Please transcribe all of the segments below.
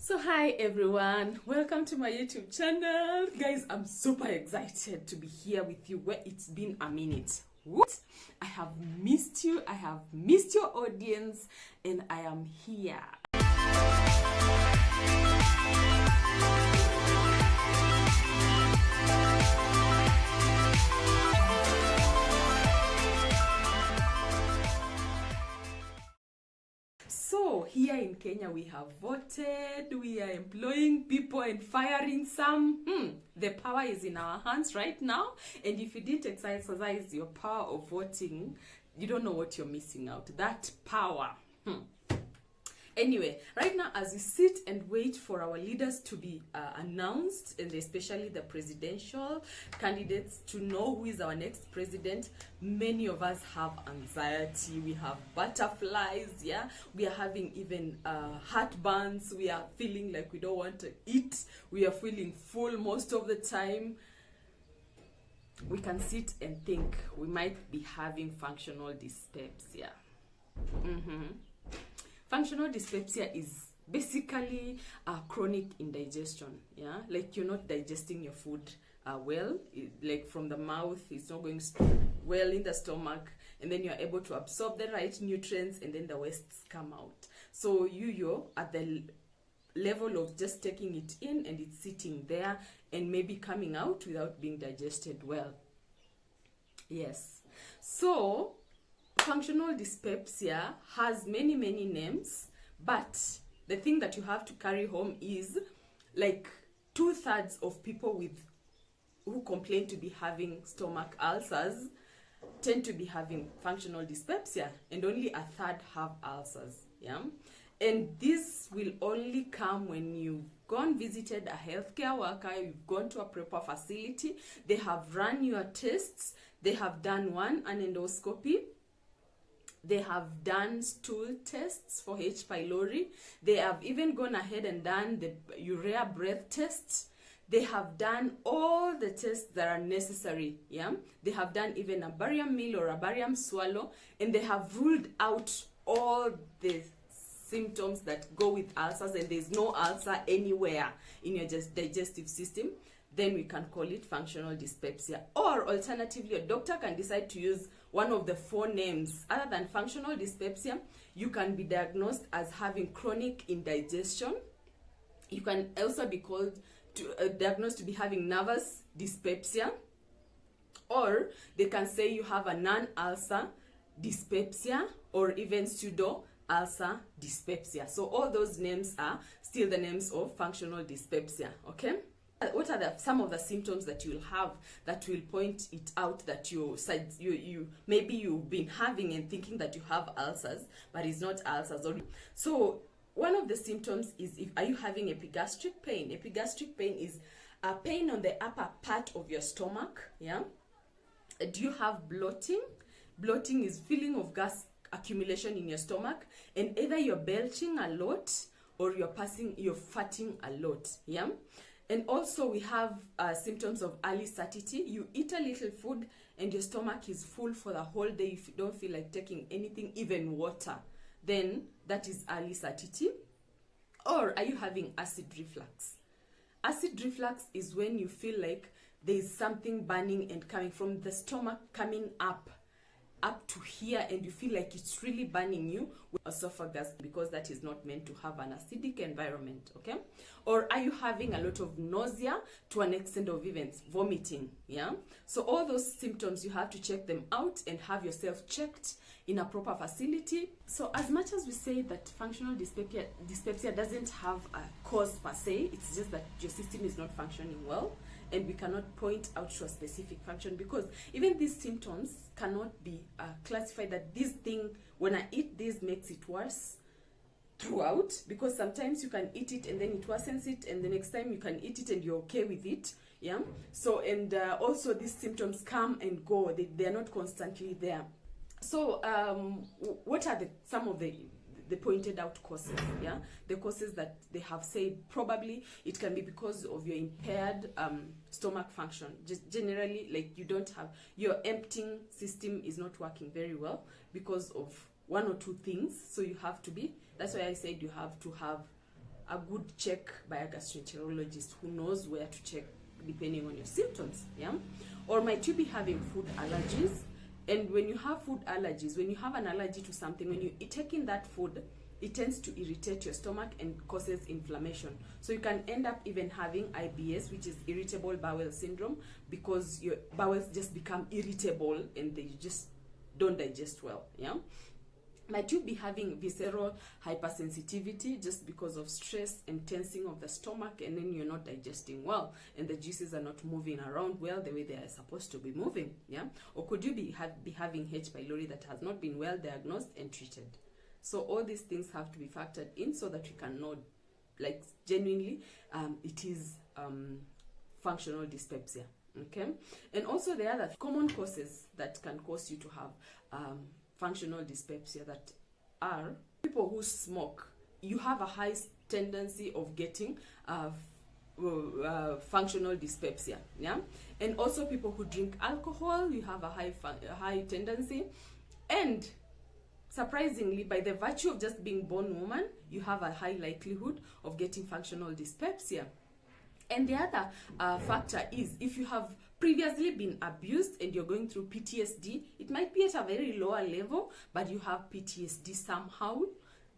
So hi everyone, welcome to my YouTube channel. Guys, I'm super excited to be here with you where it's been a minute. What? I have missed you, I have missed your audience, and I am here. So here in Kenya, we have voted, we are employing people and firing some. The power is in our hands right now. And if you didn't exercise your power of voting, you don't know what you're missing out. That power. Anyway, right now as we sit and wait for our leaders to be announced, and especially the presidential candidates to know who is our next president, many of us have anxiety, we have butterflies, yeah, we are having even heartburns, we are feeling like we don't want to eat, we are feeling full most of the time. We can sit and think we might be having functional dyspepsia. Functional dyspepsia is basically a chronic indigestion, yeah? Like you're not digesting your food well, like from the mouth, it's not going well in the stomach, and then you're able to absorb the right nutrients, and then the wastes come out. So you're at the level of just taking it in, and it's sitting there, and maybe coming out without being digested well. Yes. So functional dyspepsia has many names, but the thing that you have to carry home is like 2/3 of people who complain to be having stomach ulcers tend to be having functional dyspepsia, and only 1/3 have ulcers. Yeah, and this will only come when you've gone visited a healthcare worker, you've gone to a proper facility, they have run your tests, they have done an endoscopy, they have done stool tests for H. pylori. They have even gone ahead and done the urea breath tests. They have done all the tests that are necessary. Yeah, they have done even a barium meal or a barium swallow, and they have ruled out all the symptoms that go with ulcers, and there's no ulcer anywhere in your digestive system. Then we can call it functional dyspepsia. Or alternatively, a doctor can decide to use one of the 4 names. Other than functional dyspepsia, you can be diagnosed as having chronic indigestion. You can also be diagnosed to be having nervous dyspepsia. Or they can say you have a non-ulcer dyspepsia, or even pseudo-ulcer dyspepsia. So all those names are still the names of functional dyspepsia, okay? What are some of the symptoms that you'll have that will point it out that you maybe you've been having and thinking that you have ulcers, but it's not ulcers? So one of the symptoms is, are you having epigastric pain? Epigastric pain is a pain on the upper part of your stomach. Yeah. Do you have bloating? Bloating is feeling of gas accumulation in your stomach, and either you're belching a lot or you're farting a lot. Yeah. And also we have symptoms of early satiety. You eat a little food and your stomach is full for the whole day. If you don't feel like taking anything, even water, then that is early satiety. Or are you having acid reflux? Acid reflux is when you feel like there is something burning and coming from the stomach, coming up to here, and you feel like it's really burning you with esophagus, because that is not meant to have an acidic environment, okay? Or are you having a lot of nausea to an extent of even vomiting? Yeah. So all those symptoms, you have to check them out and have yourself checked in a proper facility. So as much as we say that functional dyspepsia doesn't have a cause per se, it's just that your system is not functioning well, and we cannot point out to a specific function, because even these symptoms cannot be classified that this thing, when I eat this, makes it worse throughout, because sometimes you can eat it and then it worsens it, and the next time you can eat it and you're okay with it. Yeah. So, and also these symptoms come and go, they are not constantly there. So what are some of the pointed out causes? Yeah, the causes that they have said, probably it can be because of your impaired stomach function. Just generally, like you don't have, your emptying system is not working very well because of 1 or 2 things. So you have to be, that's why I said you have to have a good check by a gastroenterologist who knows where to check depending on your symptoms. Yeah, or might you be having food allergies? And when you have food allergies, when you have an allergy to something, when you take in that food, it tends to irritate your stomach and causes inflammation. So you can end up even having IBS, which is irritable bowel syndrome, because your bowels just become irritable and they just don't digest well. Yeah. Might you be having visceral hypersensitivity just because of stress and tensing of the stomach, and then you're not digesting well and the juices are not moving around well the way they are supposed to be moving? Yeah. Or could you be having H. pylori that has not been well diagnosed and treated? So all these things have to be factored in so that we can know, like, genuinely it is functional dyspepsia. Okay. And also the other common causes that can cause you to have functional dyspepsia that are people who smoke. You have a high tendency of getting functional dyspepsia. Yeah. And also people who drink alcohol, you have a high tendency. And surprisingly, by the virtue of just being born woman, you have a high likelihood of getting functional dyspepsia. And the other factor is if you have previously been abused and you're going through PTSD, it might be at a very lower level, but you have PTSD somehow,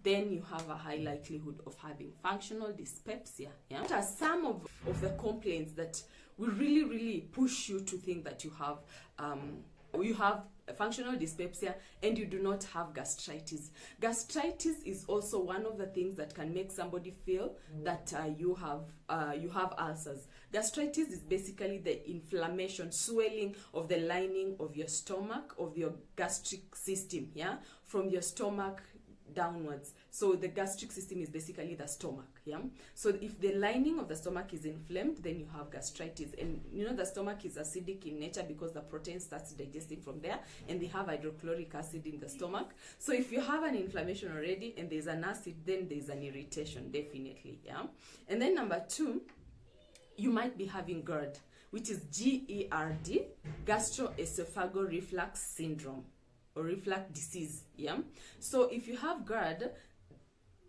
then you have a high likelihood of having functional dyspepsia. Yeah? What are some of the complaints that will really push you to think that you have functional dyspepsia and you do not have gastritis? Gastritis is also one of the things that can make somebody feel that you have ulcers. Gastritis is basically the inflammation, swelling of the lining of your stomach, of your gastric system, yeah, from your stomach downwards. So the gastric system is basically the stomach. Yeah. So if the lining of the stomach is inflamed, then you have gastritis. And you know the stomach is acidic in nature because the protein starts digesting from there, and they have hydrochloric acid in the stomach. So if you have an inflammation already and there's an acid, then there's an irritation, definitely. Yeah. And then number 2, you might be having GERD, which is GERD, gastroesophageal reflux syndrome, or reflux disease. Yeah. So if you have GERD,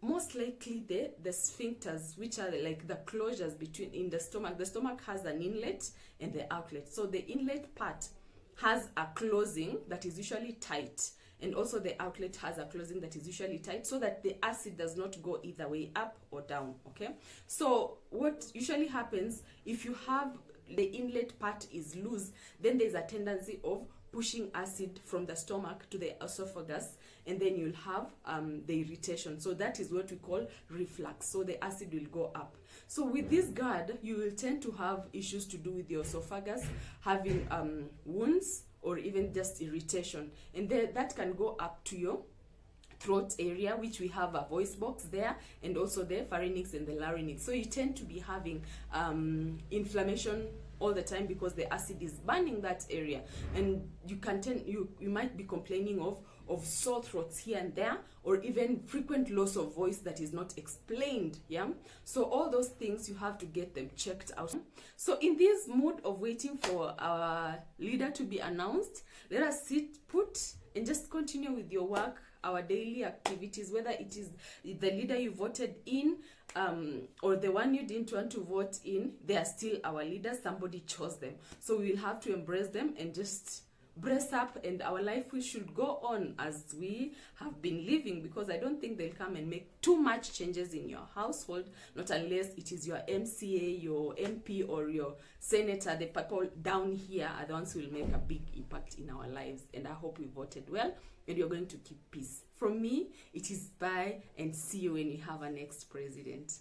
most likely the sphincters, which are like the closures in the stomach has an inlet and the outlet. So the inlet part has a closing that is usually tight, and also the outlet has a closing that is usually tight, so that the acid does not go either way, up or down. Okay. So what usually happens, if you have the inlet part is loose, then there's a tendency of pushing acid from the stomach to the esophagus, and then you'll have the irritation. So that is what we call reflux. So the acid will go up. So with this GERD, you will tend to have issues to do with the esophagus, having wounds, or even just irritation. And that can go up to your throat area, which we have a voice box there, and also the pharynx and the larynx. So you tend to be having inflammation all the time because the acid is burning that area, and you might be complaining of sore throats here and there, or even frequent loss of voice that is not explained. Yeah. So all those things, you have to get them checked out. So in this mood of waiting for our leader to be announced, let us sit put and just continue with your work, our daily activities, whether it is the leader you voted in or the one you didn't want to vote in. They are still our leaders. Somebody chose them. So we will have to embrace them and just brace up, and our life should go on as we have been living, because I don't think they'll come and make too much changes in your household, not unless it is your MCA, your MP, or your senator. The people down here are the ones who will make a big impact in our lives, and I hope we voted well and you're going to keep peace. From me, it is bye, and see you when we have our next president.